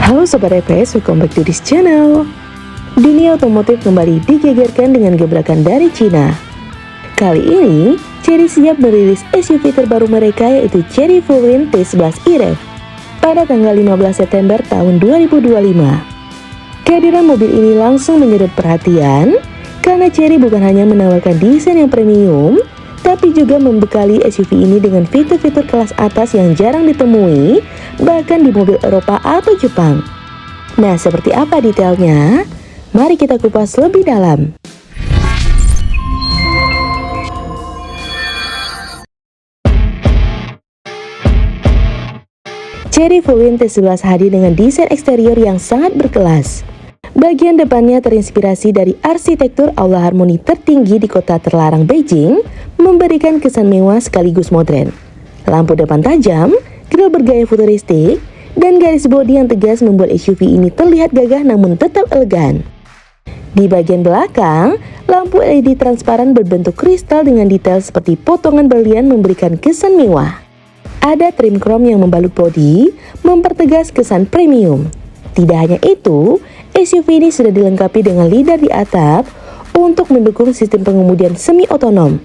Halo Sobat EPS, welcome back to this channel. Dunia otomotif kembali digegerkan dengan gebrakan dari Cina. Kali ini, Chery siap merilis SUV terbaru mereka yaitu Chery Fullwind T11 E-Rev pada tanggal 15 September tahun 2025. Kehadiran mobil ini langsung menyedot perhatian karena Chery bukan hanya menawarkan desain yang premium, tapi juga membekali SUV ini dengan fitur-fitur kelas atas yang jarang ditemui, bahkan di mobil Eropa atau Jepang. Nah, seperti apa detailnya? Mari kita kupas lebih dalam. Chery Fullwind T11 hadir dengan desain eksterior yang sangat berkelas. Bagian depannya terinspirasi dari arsitektur aula harmoni tertinggi di kota terlarang Beijing, memberikan kesan mewah sekaligus modern. Lampu depan tajam, grill bergaya futuristik, dan garis bodi yang tegas membuat SUV ini terlihat gagah namun tetap elegan. Di bagian belakang, lampu LED transparan berbentuk kristal dengan detail seperti potongan berlian memberikan kesan mewah. Ada trim chrome yang membalut bodi, mempertegas kesan premium. Tidak hanya itu, SUV ini sudah dilengkapi dengan lidar di atap untuk mendukung sistem pengemudian semi-otonom,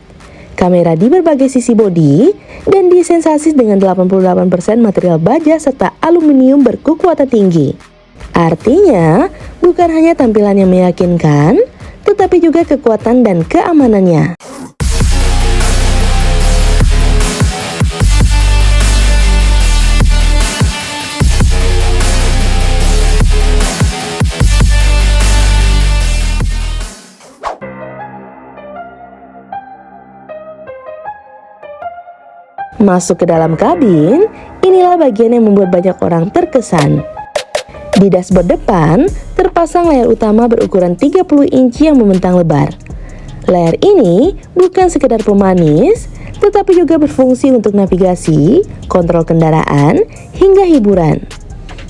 kamera di berbagai sisi bodi, dan desain sasis dengan 88% material baja serta aluminium berkekuatan tinggi. Artinya, bukan hanya tampilan yang meyakinkan, tetapi juga kekuatan dan keamanannya. Masuk ke dalam kabin, inilah bagian yang membuat banyak orang terkesan. Di dashboard depan, terpasang layar utama berukuran 30 inci yang membentang lebar. Layar ini bukan sekedar pemanis, tetapi juga berfungsi untuk navigasi, kontrol kendaraan, hingga hiburan.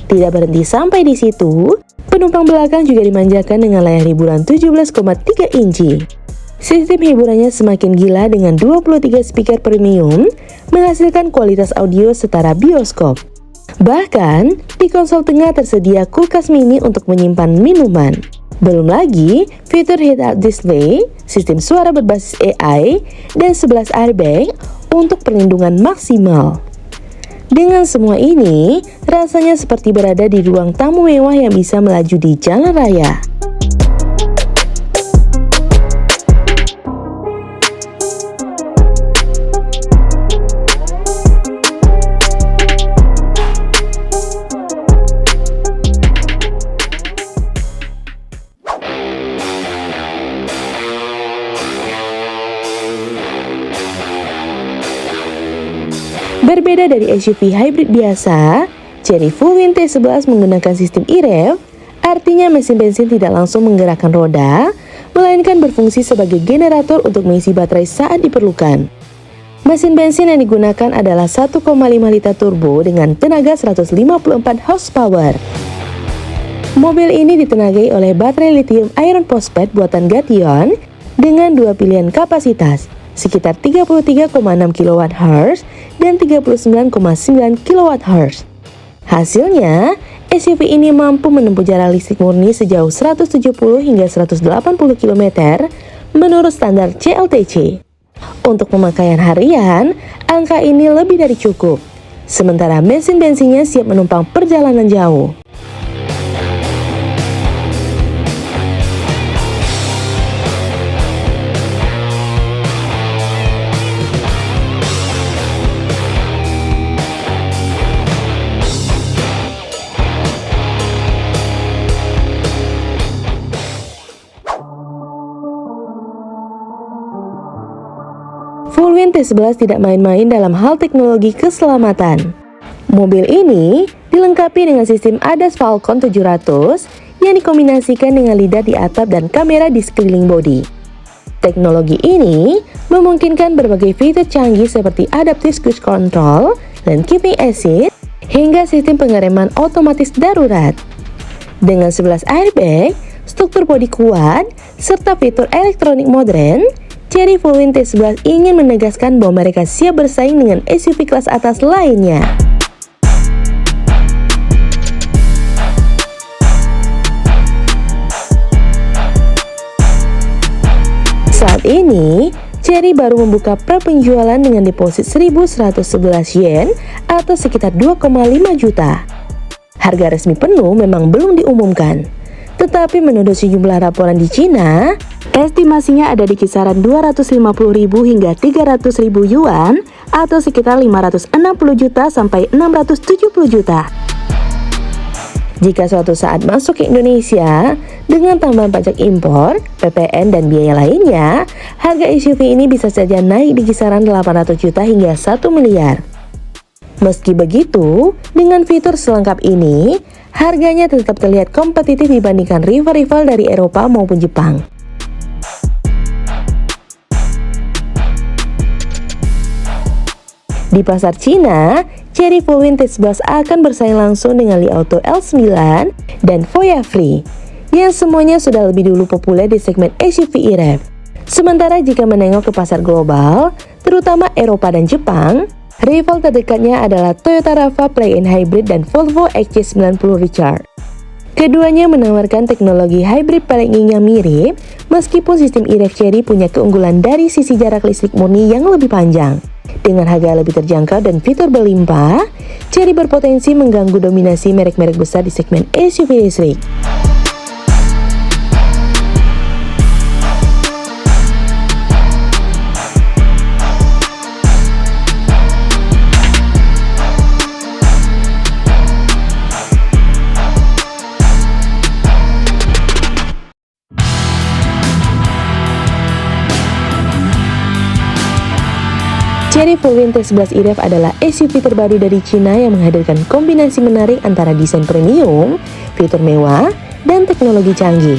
Tidak berhenti sampai di situ, penumpang belakang juga dimanjakan dengan layar hiburan 17,3 inci. Sistem hiburannya semakin gila dengan 23 speaker premium, menghasilkan kualitas audio setara bioskop. Bahkan, di konsol tengah tersedia kulkas mini untuk menyimpan minuman. Belum lagi, fitur head-up display, sistem suara berbasis AI, dan 11 airbag untuk perlindungan maksimal. Dengan semua ini, rasanya seperti berada di ruang tamu mewah yang bisa melaju di jalan raya. Berbeda dari SUV hybrid biasa, Chery Fullwind T11 menggunakan sistem E-Rev, artinya mesin bensin tidak langsung menggerakkan roda, melainkan berfungsi sebagai generator untuk mengisi baterai saat diperlukan. Mesin bensin yang digunakan adalah 1,5 liter turbo dengan tenaga 154 horsepower. Mobil ini ditenagai oleh baterai lithium iron phosphate buatan Gation dengan dua pilihan kapasitas, sekitar 33,6 kWh dan 39,9 kWh. Hasilnya, SUV ini mampu menempuh jarak listrik murni sejauh 170 hingga 180 km menurut standar CLTC. Untuk pemakaian harian, angka ini lebih dari cukup. Sementara mesin bensinnya siap menumpang perjalanan jauh. Fullwind T11 tidak main-main dalam hal teknologi keselamatan. Mobil ini dilengkapi dengan sistem ADAS Falcon 700 yang dikombinasikan dengan lidar di atap dan kamera di sekeliling bodi. Teknologi ini memungkinkan berbagai fitur canggih seperti Adaptive Cruise Control, Lane Keeping Assist, hingga sistem pengereman otomatis darurat. Dengan 11 airbag, struktur bodi kuat, serta fitur elektronik modern, Chery Fullwind T11 ingin menegaskan bahwa mereka siap bersaing dengan SUV kelas atas lainnya. Saat ini, Chery baru membuka pra-penjualan dengan deposit 1.111 yen atau sekitar 2,5 juta. Harga resmi penuh memang belum diumumkan, tetapi menurut sejumlah laporan di Cina, estimasinya ada di kisaran 250.000 hingga 300.000 yuan atau sekitar 560 juta sampai 670 juta. Jika suatu saat masuk ke Indonesia dengan tambahan pajak impor, PPN dan biaya lainnya, harga SUV ini bisa saja naik di kisaran 800 juta hingga 1 miliar. Meski begitu, dengan fitur selengkap ini, harganya tetap terlihat kompetitif dibandingkan rival-rival dari Eropa maupun Jepang. Di pasar Cina, Chery Fullwind T11 akan bersaing langsung dengan Li Auto L9 dan Voya Free, yang semuanya sudah lebih dulu populer di segmen SUV e-rev. Sementara jika menengok ke pasar global, terutama Eropa dan Jepang, rival terdekatnya adalah Toyota RAV4 Plug-in Hybrid dan Volvo XC90 Recharge. Keduanya menawarkan teknologi hybrid paling yang mirip, meskipun sistem e-rev Chery punya keunggulan dari sisi jarak listrik murni yang lebih panjang. Dengan harga lebih terjangkau dan fitur berlimpah, Chery berpotensi mengganggu dominasi merek-merek besar di segmen SUV listrik. Chery Fullwind T11 e-rev adalah SUV terbaru dari Cina yang menghadirkan kombinasi menarik antara desain premium, fitur mewah, dan teknologi canggih.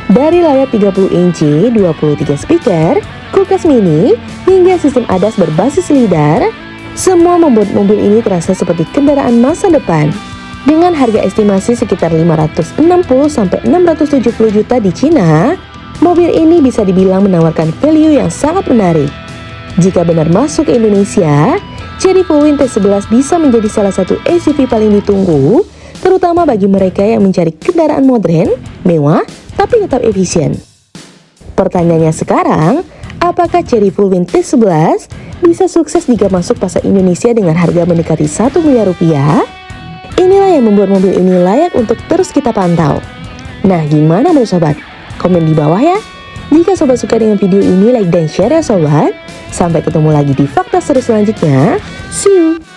Dari layar 30 inci, 23 speaker, kulkas mini, hingga sistem ADAS berbasis lidar, semua membuat mobil ini terasa seperti kendaraan masa depan. Dengan harga estimasi sekitar 560-670 juta di Cina, mobil ini bisa dibilang menawarkan value yang sangat menarik. Jika benar masuk ke Indonesia, Chery Fullwind T11 bisa menjadi salah satu SUV paling ditunggu, terutama bagi mereka yang mencari kendaraan modern, mewah, tapi tetap efisien. Pertanyaannya sekarang, apakah Chery Fullwind T11 bisa sukses jika masuk pasar Indonesia dengan harga mendekati 1 miliar rupiah? Inilah yang membuat mobil ini layak untuk terus kita pantau. Nah, gimana menurut sobat? Komen di bawah ya. Jika sobat suka dengan video ini, like dan share ya sobat. Sampai ketemu lagi di fakta seru selanjutnya. See you!